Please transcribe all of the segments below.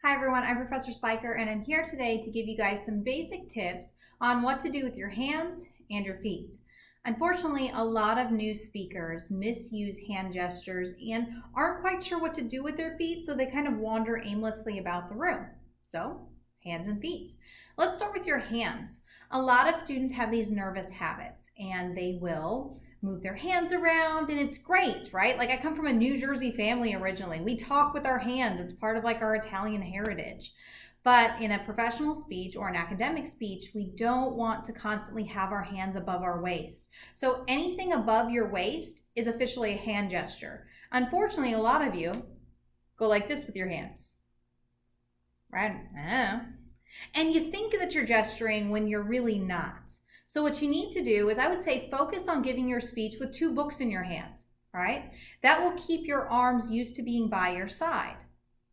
Hi everyone, I'm Professor Spiker and I'm here today to give you guys some basic tips on what to do with your hands and your feet. Unfortunately, a lot of new speakers misuse hand gestures and aren't quite sure what to do with their feet, so they kind of wander aimlessly about the room. So, hands and feet. Let's start with your hands. A lot of students have these nervous habits and they will move their hands around, and it's great, right? Like, I come from a New Jersey family originally. We talk with our hands. It's part of like our Italian heritage. But in a professional speech or an academic speech, we don't want to constantly have our hands above our waist. So anything above your waist is officially a hand gesture. Unfortunately, a lot of you go like this with your hands, right? And you think that you're gesturing when you're really not. So what you need to do is, I would say, focus on giving your speech with two books in your hand, right? That will keep your arms used to being by your side.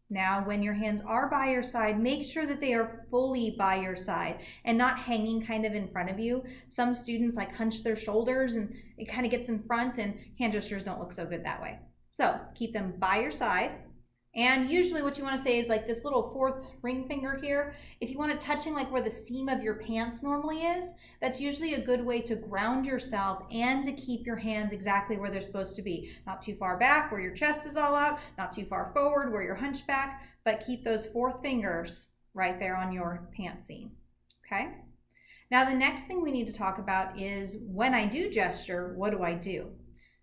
Now, when your hands are by your side, make sure that they are fully by your side and not hanging kind of in front of you. Some students like hunch their shoulders and it kind of gets in front, and hand gestures don't look so good that way. So keep them by your side. And usually what you want to say is like this little fourth ring finger here. If you want it touching like where the seam of your pants normally is, that's usually a good way to ground yourself and to keep your hands exactly where they're supposed to be. Not too far back where your chest is all out, not too far forward where you're hunched back, but keep those fourth fingers right there on your pant seam, okay? Now the next thing we need to talk about is, when I do gesture, what do I do?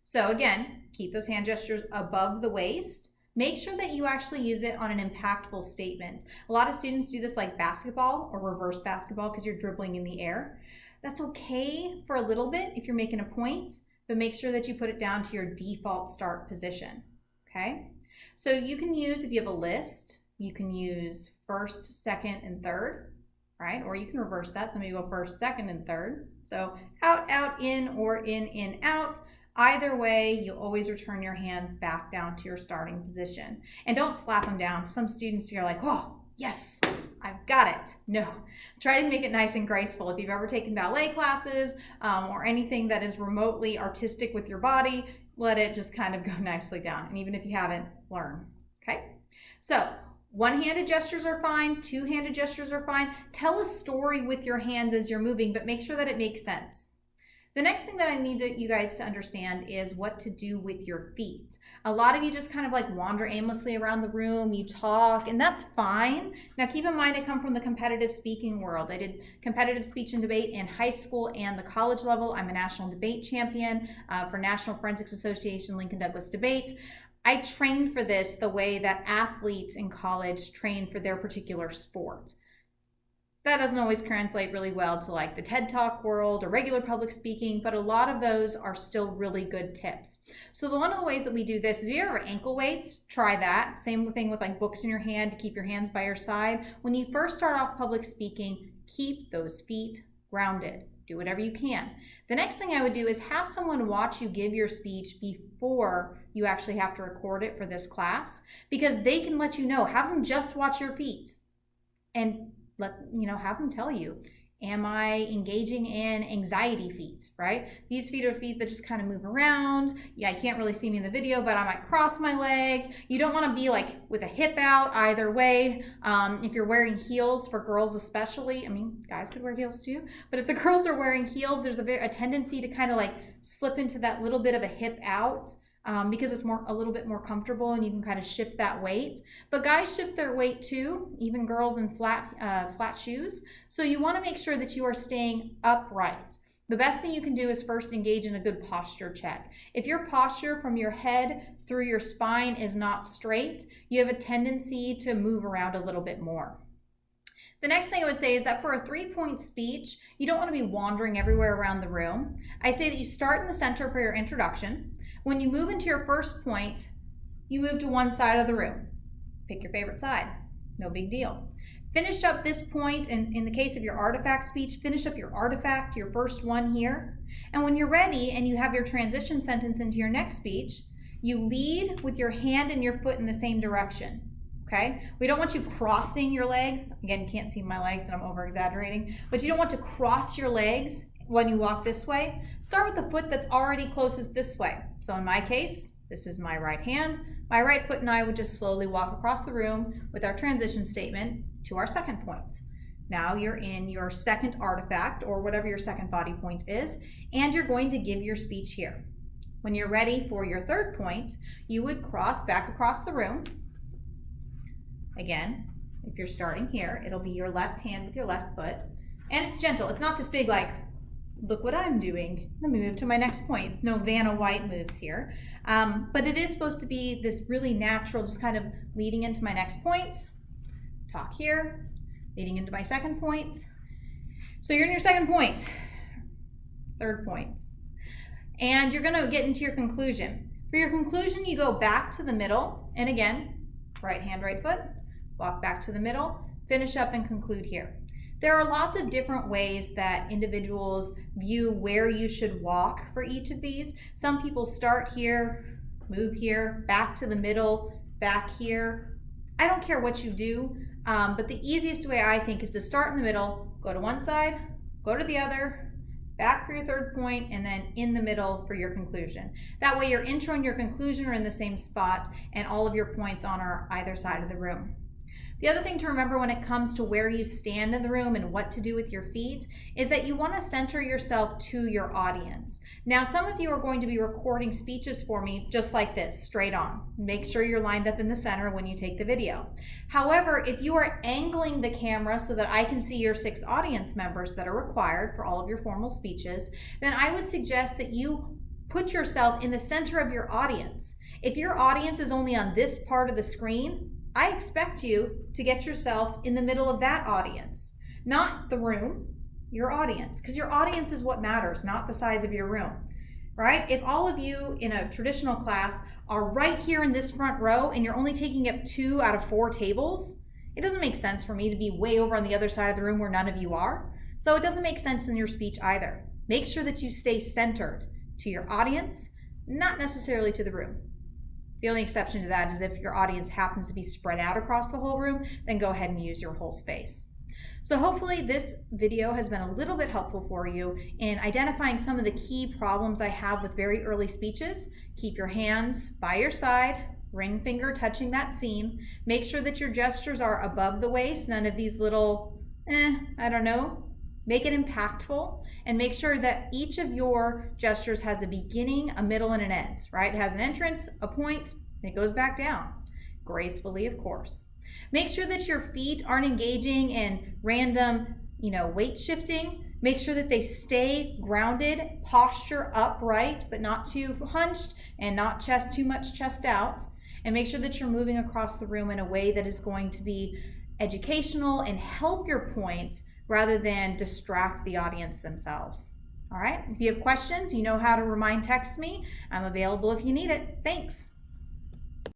So again, keep those hand gestures above the waist. Make sure that you actually use it on an impactful statement. A lot of students do this like basketball or reverse basketball because you're dribbling in the air. That's okay for a little bit if you're making a point, but make sure that you put it down to your default start position, okay? So you can use, if you have a list, you can use first, second, and third, right? Or you can reverse that. Some of you go first, second, and third. So out, out, in, or in, out. Either way, you always return your hands back down to your starting position. And don't slap them down. Some students, you're like, oh, yes, I've got it. No, try to make it nice and graceful. If you've ever taken ballet classes or anything that is remotely artistic with your body, let it just kind of go nicely down. And even if you haven't, learn, okay? So one-handed gestures are fine. Two-handed gestures are fine. Tell a story with your hands as you're moving, but make sure that it makes sense. The next thing that I need you guys to understand is what to do with your feet. A lot of you just kind of like wander aimlessly around the room, you talk, and that's fine. Now keep in mind, I come from the competitive speaking world. I did competitive speech and debate in high school and the college level. I'm a national debate champion for National Forensics Association Lincoln Douglas Debate. I trained for this the way that athletes in college train for their particular sport. That doesn't always translate really well to like the TED Talk world or regular public speaking, but a lot of those are still really good tips. So one of the ways that we do this is, if you ever have ankle weights, try that. Same thing with like books in your hand to keep your hands by your side. When you first start off public speaking, keep those feet grounded. Do whatever you can. The next thing I would do is have someone watch you give your speech before you actually have to record it for this class, because they can let you know. Have them just watch your feet and have them tell you, am I engaging in anxiety feet, right? These feet are feet that just kind of move around. Yeah, I can't really see me in the video, but I might cross my legs. You don't want to be like with a hip out either way. If you're wearing heels, for girls especially, I mean, guys could wear heels too, but if the girls are wearing heels, there's a tendency to kind of like slip into that little bit of a hip out. Because it's a little bit more comfortable and you can kind of shift that weight. But guys shift their weight too, even girls in flat shoes. So you want to make sure that you are staying upright. The best thing you can do is first engage in a good posture check. If your posture from your head through your spine is not straight, you have a tendency to move around a little bit more. The next thing I would say is that for a 3-point speech, you don't want to be wandering everywhere around the room. I say that you start in the center for your introduction. When you move into your first point, you move to one side of the room. Pick your favorite side. No big deal. Finish up this point, and in the case of your artifact speech, finish up your artifact, your first one here. And when you're ready and you have your transition sentence into your next speech, you lead with your hand and your foot in the same direction. Okay? We don't want you crossing your legs. Again, you can't see my legs and I'm over exaggerating, but you don't want to cross your legs when you walk this way. Start with the foot that's already closest this way. So in my case, this is my right hand. My right foot and I would just slowly walk across the room with our transition statement to our second point. Now you're in your second artifact, or whatever your second body point is, and you're going to give your speech here. When you're ready for your third point, you would cross back across the room. Again, if you're starting here, it'll be your left hand with your left foot. And it's gentle. It's not this big, like, look what I'm doing. Let me move to my next point. It's no Vanna White moves here. But it is supposed to be this really natural, just kind of leading into my next point. Talk here, leading into my second point. So you're in your second point, third point. And you're gonna get into your conclusion. For your conclusion, you go back to the middle. And again, right hand, right foot, walk back to the middle, finish up and conclude here. There are lots of different ways that individuals view where you should walk for each of these. Some people start here, move here, back to the middle, back here. I don't care what you do, but the easiest way I think is to start in the middle, go to one side, go to the other, back for your third point, and then in the middle for your conclusion. That way your intro and your conclusion are in the same spot and all of your points on either side of the room. The other thing to remember when it comes to where you stand in the room and what to do with your feet is that you want to center yourself to your audience. Now, some of you are going to be recording speeches for me just like this, straight on. Make sure you're lined up in the center when you take the video. However, if you are angling the camera so that I can see your 6 audience members that are required for all of your formal speeches, then I would suggest that you put yourself in the center of your audience. If your audience is only on this part of the screen, I expect you to get yourself in the middle of that audience, not the room, your audience, because your audience is what matters, not the size of your room, right? If all of you in a traditional class are right here in this front row and you're only taking up 2 out of 4 tables, it doesn't make sense for me to be way over on the other side of the room where none of you are. So it doesn't make sense in your speech either. Make sure that you stay centered to your audience, not necessarily to the room. The only exception to that is if your audience happens to be spread out across the whole room, then go ahead and use your whole space. So hopefully this video has been a little bit helpful for you in identifying some of the key problems I have with very early speeches. Keep your hands by your side, ring finger touching that seam. Make sure that your gestures are above the waist, none of these little, I don't know. Make it impactful, and make sure that each of your gestures has a beginning, a middle, and an end, right? It has an entrance, a point, and it goes back down, gracefully, of course. Make sure that your feet aren't engaging in random, weight shifting. Make sure that they stay grounded, posture upright, but not too hunched, and not too much chest out. And make sure that you're moving across the room in a way that is going to be educational and help your points rather than distract the audience themselves. All right, if you have questions, you know how to text me. I'm available if you need it. Thanks.